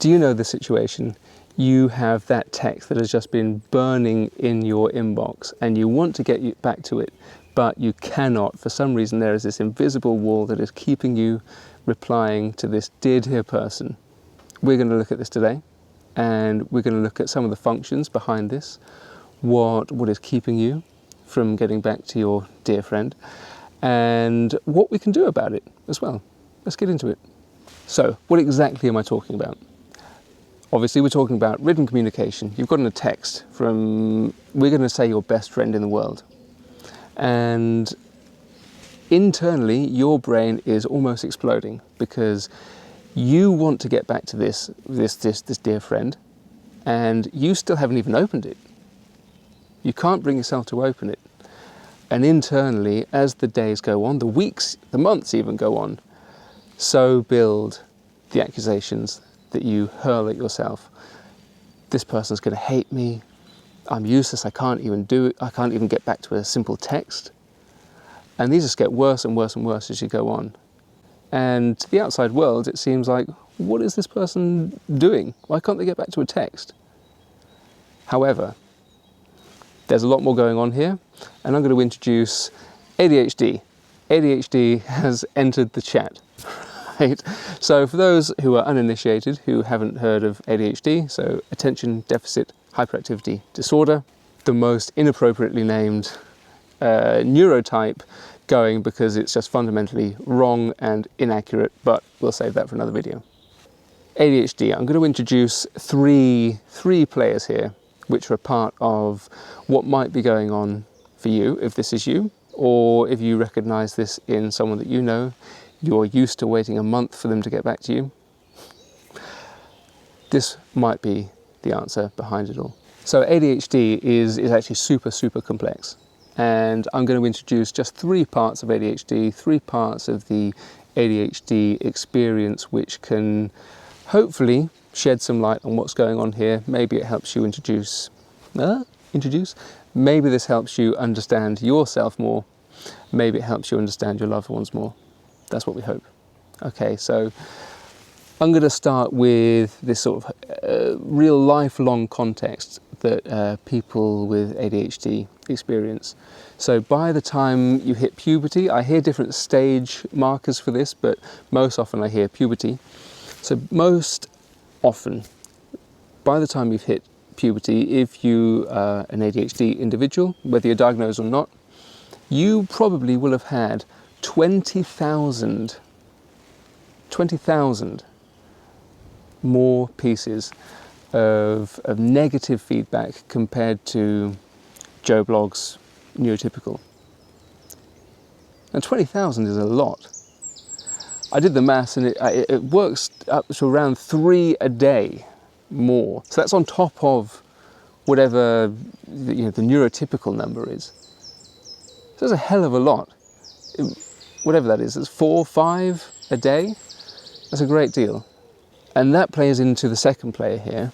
Do you know the situation? You have that text that has just been burning in your inbox and you want to get back to it, but you cannot. For some reason, there is this invisible wall that is keeping you replying to this dear person. We're going to look at this today, and we're going to look at some of the functions behind this, what is keeping you from getting back to your dear friend, and what we can do about it as well. Let's get into it. So, what exactly am I talking about? Obviously, we're talking about written communication. You've gotten a text from, we're going to say, your best friend in the world. And internally, your brain is almost exploding because you want to get back to this dear friend, and you still haven't even opened it. You can't bring yourself to open it. And internally, as the days go on, the weeks, the months even go on, so build the accusations that you hurl at yourself. This person's going to hate me. I'm useless. I can't even do it. I can't even get back to a simple text. And these just get worse and worse and worse as you go on. And to the outside world, it seems like, what is this person doing? Why can't they get back to a text? However, there's a lot more going on here, and I'm going to introduce ADHD. ADHD has entered the chat. Right? So for those who are uninitiated, who haven't heard of ADHD, so attention deficit hyperactivity disorder, the most inappropriately named neurotype going because it's just fundamentally wrong and inaccurate, but we'll save that for another video. ADHD, I'm going to introduce three players here, which are a part of what might be going on for you, if this is you, or if you recognize this in someone that you know. You're used to waiting a month for them to get back to you. This might be the answer behind it all. So ADHD is actually super complex. And I'm going to introduce just 3 parts of ADHD, 3 parts of the ADHD experience, which can hopefully shed some light on what's going on here. Maybe it helps you introduce. Maybe this helps you understand yourself more. Maybe it helps you understand your loved ones more. That's what we hope. Okay, so I'm going to start with this sort of real lifelong context that people with ADHD experience. So by the time you hit puberty, I hear different stage markers for this, but most often I hear puberty. So most often, by the time you've hit puberty, if you are an ADHD individual, whether you're diagnosed or not, you probably will have had 20,000 more pieces of negative feedback compared to Joe Blogg's neurotypical. And 20,000 is a lot. I did the maths, and it works up to around 3 a day more. So that's on top of whatever the neurotypical number is. So that's a hell of a lot. Whatever that is, it's 4, 5 a day. That's a great deal. And that plays into the second player here.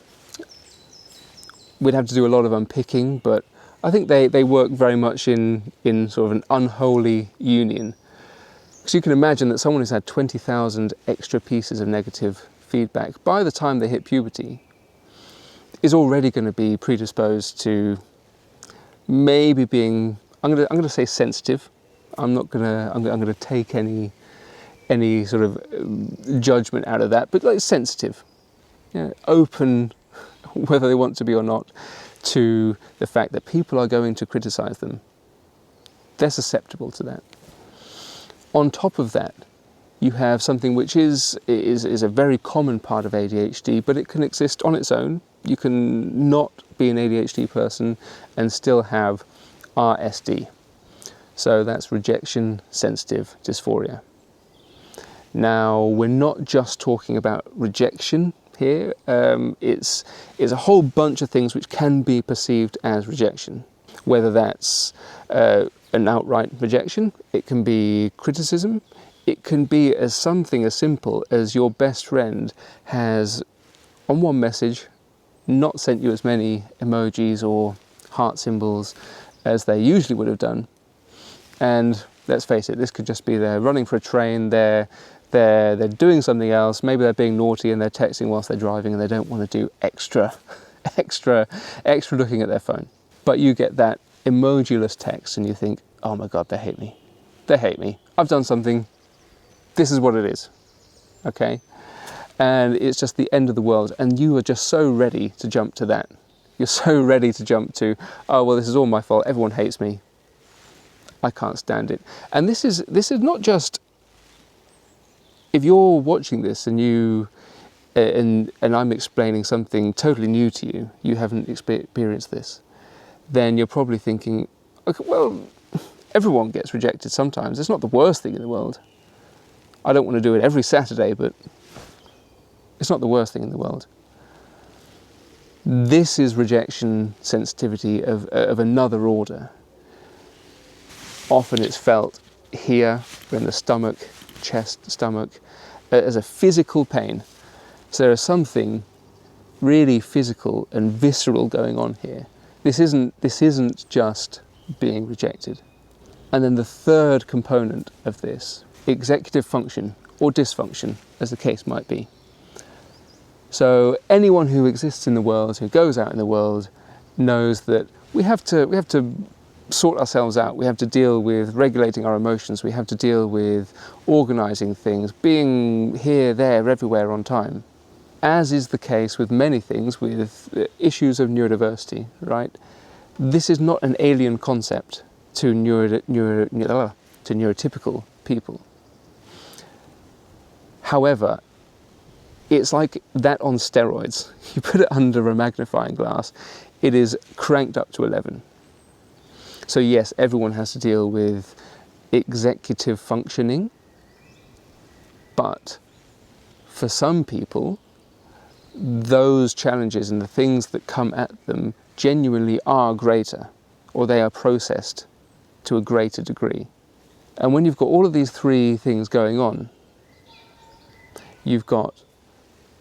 We'd have to do a lot of unpicking, but I think they work very much in sort of an unholy union. Because you can imagine that someone who's had 20,000 extra pieces of negative feedback, by the time they hit puberty, is already going to be predisposed to maybe being, I'm going to say sensitive. I'm going to take any sort of judgment out of that, but like sensitive, open, whether they want to be or not, to the fact that people are going to criticize them. They're susceptible to that. On top of that, you have something which is a very common part of ADHD, but it can exist on its own. You can not be an ADHD person and still have RSD. So that's rejection sensitive dysphoria. Now, we're not just talking about rejection here. It's a whole bunch of things which can be perceived as rejection, whether that's an outright rejection, it can be criticism, it can be as something as simple as your best friend has, on one message, not sent you as many emojis or heart symbols as they usually would have done. And let's face it, this could just be they're running for a train, they're They're doing something else. Maybe they're being naughty and they're texting whilst they're driving, and they don't want to do extra looking at their phone. But you get that emojiless text and you think, oh my God, they hate me. They hate me. I've done something. This is what it is. Okay? And it's just the end of the world. And you are just so ready to jump to that. You're so ready to jump to, oh, well, this is all my fault. Everyone hates me. I can't stand it. And this is not just, if you're watching this and you, and I'm explaining something totally new to you, you haven't experienced this, then you're probably thinking, okay, well, everyone gets rejected sometimes. It's not the worst thing in the world. I don't want to do it every Saturday, but it's not the worst thing in the world. This is rejection sensitivity of another order. Often it's felt here, in the stomach, chest, stomach, as a physical pain. So there is something really physical and visceral going on here. This isn't just being rejected. And then the third component of this, executive function or dysfunction, as the case might be. So anyone who exists in the world, who goes out in the world, knows that we have to sort ourselves out. We have to deal with regulating our emotions. We have to deal with organising things, being here, there, everywhere on time. As is the case with many things, with issues of neurodiversity, right? This is not an alien concept to neurotypical people. However, it's like that on steroids. You put it under a magnifying glass, it is cranked up to 11. So yes, everyone has to deal with executive functioning, but for some people, those challenges and the things that come at them genuinely are greater, or they are processed to a greater degree. And when you've got all of these three things going on, you've got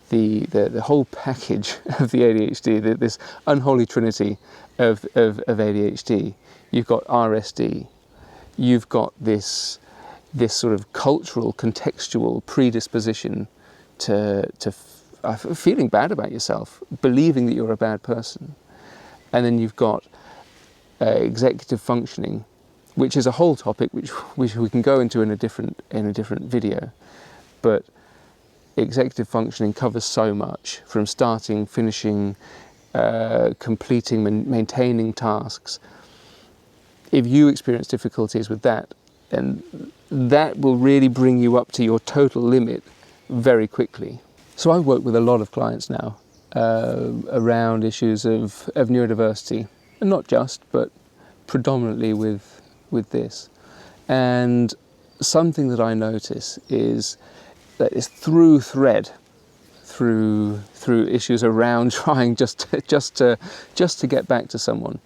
the whole package of the ADHD, this unholy trinity of ADHD. You've got RSD. You've got this sort of cultural, contextual predisposition to feeling bad about yourself, believing that you're a bad person. And then you've got executive functioning, which is a whole topic which we can go into in a different video. But executive functioning covers so much, from starting, finishing, completing, maintaining tasks. If you experience difficulties with that, then that will really bring you up to your total limit very quickly. So I work with a lot of clients now around issues of neurodiversity, and not just, but predominantly with this. And something that I notice is that it's through issues around trying just to get back to someone.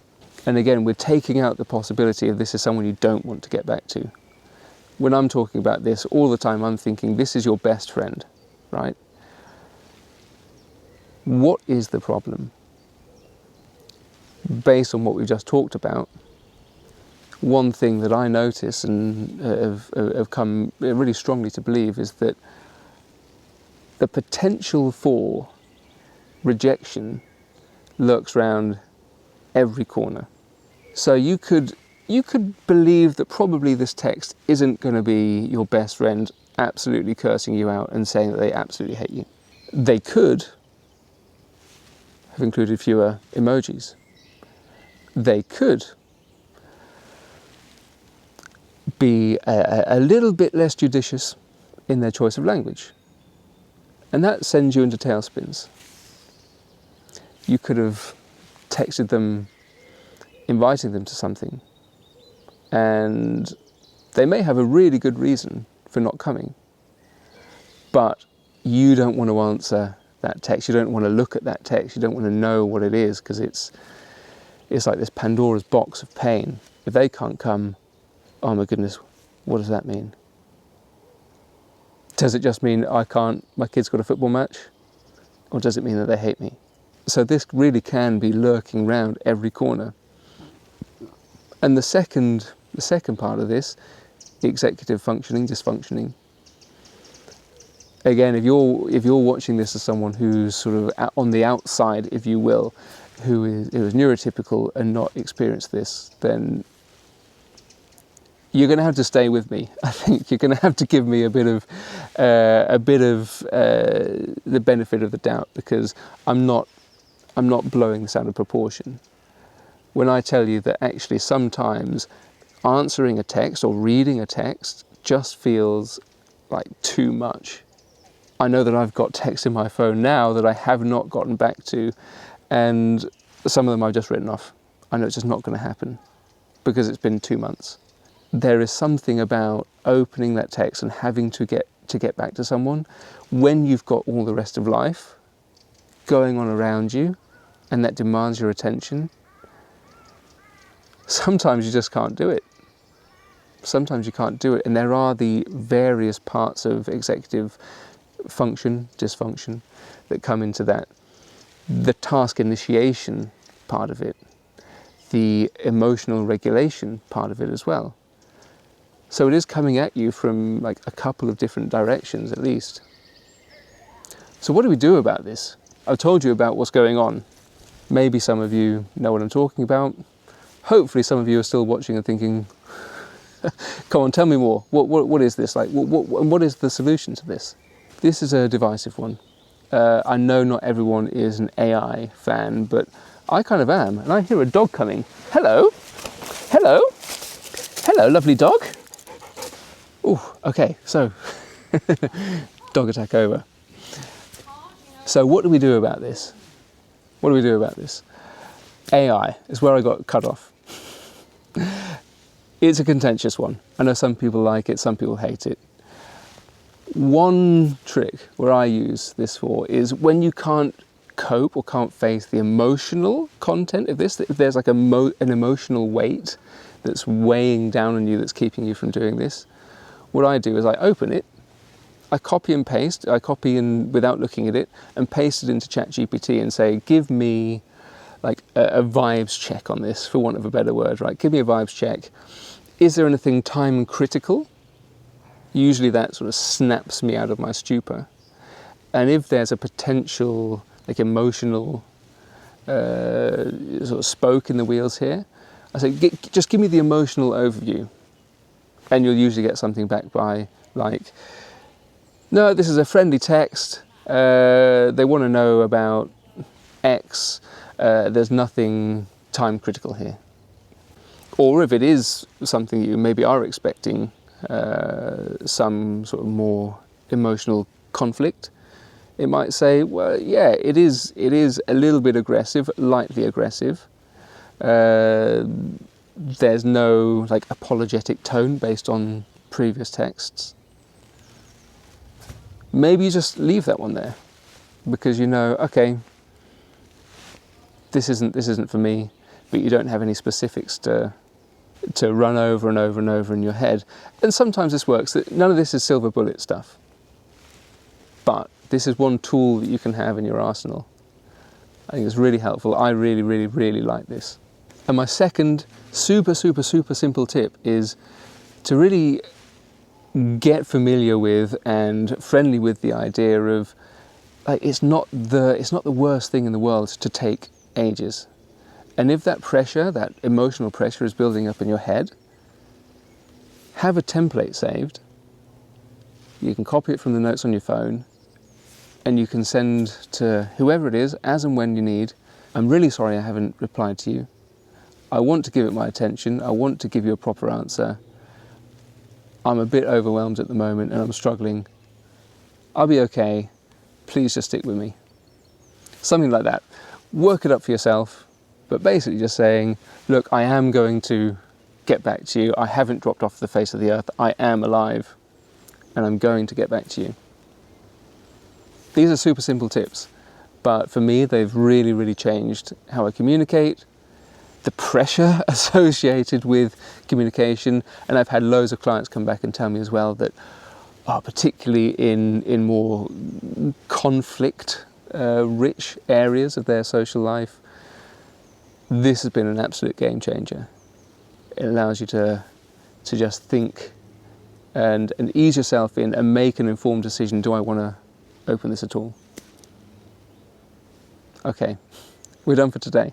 And again, we're taking out the possibility of this is someone you don't want to get back to. When I'm talking about this all the time, I'm thinking this is your best friend, right? What is the problem? Based on what we've just talked about, one thing that I notice and have come really strongly to believe is that the potential for rejection lurks around every corner. So you could believe that probably this text isn't going to be your best friend absolutely cursing you out and saying that they absolutely hate you. They could have included fewer emojis. They could be a little bit less judicious in their choice of language. And that sends you into tailspins. You could have texted them, inviting them to something, and they may have a really good reason for not coming, but you don't want to answer that text. You don't want to look at that text. You don't want to know what it is, because it's like this Pandora's box of pain. If they can't come, oh my goodness, what does that mean? Does it just mean my kid's got a football match? Or does it mean that they hate me? So this really can be lurking around every corner. And the second part of this, executive functioning, dysfunctioning, Again, if you're watching this as someone who's sort of on the outside, if you will, who is neurotypical and not experienced this, then you're going to have to stay with me. I think you're going to have to give me a bit of the benefit of the doubt, because I'm not blowing this out of proportion when I tell you that actually sometimes answering a text or reading a text just feels like too much. I know that I've got texts in my phone now that I have not gotten back to, and some of them I've just written off. I know it's just not going to happen because it's been 2 months. There is something about opening that text and having to get back to someone when you've got all the rest of life going on around you and that demands your attention. Sometimes you just can't do it. Sometimes you can't do it, and there are the various parts of executive function, dysfunction, that come into that. The task initiation part of it, the emotional regulation part of it as well. So it is coming at you from like a couple of different directions at least. So what do we do about this? I've told you about what's going on. Maybe some of you know what I'm talking about. Hopefully some of you are still watching and thinking, come on, tell me more. What is this like? What is the solution to this? This is a divisive one. I know not everyone is an AI fan, but I kind of am. And I hear a dog coming. Hello? Hello? Hello, lovely dog. Oh, okay, so dog attack over. So what do we do about this? What do we do about this? AI is where I got cut off. It's a contentious one. I know some people like it, some people hate it. One trick where I use this for is when you can't cope or can't face the emotional content of this, if there's like an emotional weight that's weighing down on you that's keeping you from doing this, what I do is I open it, I copy and paste, I copy in without looking at it and paste it into ChatGPT and say, give me like a vibes check on this, for want of a better word, right? Give me a vibes check. Is there anything time critical? Usually that sort of snaps me out of my stupor. And if there's a potential like emotional sort of spoke in the wheels here, I say, just give me the emotional overview. And you'll usually get something back by like, no, this is a friendly text. They want to know about X. There's nothing time critical here. Or if it is something you maybe are expecting some sort of more emotional conflict, it might say, well, yeah, it is a little bit aggressive, lightly aggressive. There's no like apologetic tone based on previous texts. Maybe you just leave that one there because you know, okay, this isn't for me, but you don't have any specifics to run over and over and over in your head. And sometimes this works. None of this is silver bullet stuff, but this is one tool that you can have in your arsenal. I think it's really helpful. I really, really, really like this. And my second super simple tip is to really get familiar with and friendly with the idea of like, it's not the worst thing in the world to take ages. And if that pressure, that emotional pressure is building up in your head, have a template saved. You can copy it from the notes on your phone and you can send to whoever it is as and when you need. I'm really sorry I haven't replied to you. I want to give it my attention. I want to give you a proper answer. I'm a bit overwhelmed at the moment and I'm struggling. I'll be okay. Please just stick with me. Something like that. Work it up for yourself, but basically just saying, look, I am going to get back to you. I haven't dropped off the face of the earth. I am alive and I'm going to get back to you. These are super simple tips, but for me, they've really, really changed how I communicate, the pressure associated with communication. And I've had loads of clients come back and tell me as well that, particularly in more conflict rich areas of their social life, this has been an absolute game changer. It allows you to just think and ease yourself in and make an informed decision. Do I want to open this at all? Okay, we're done for today.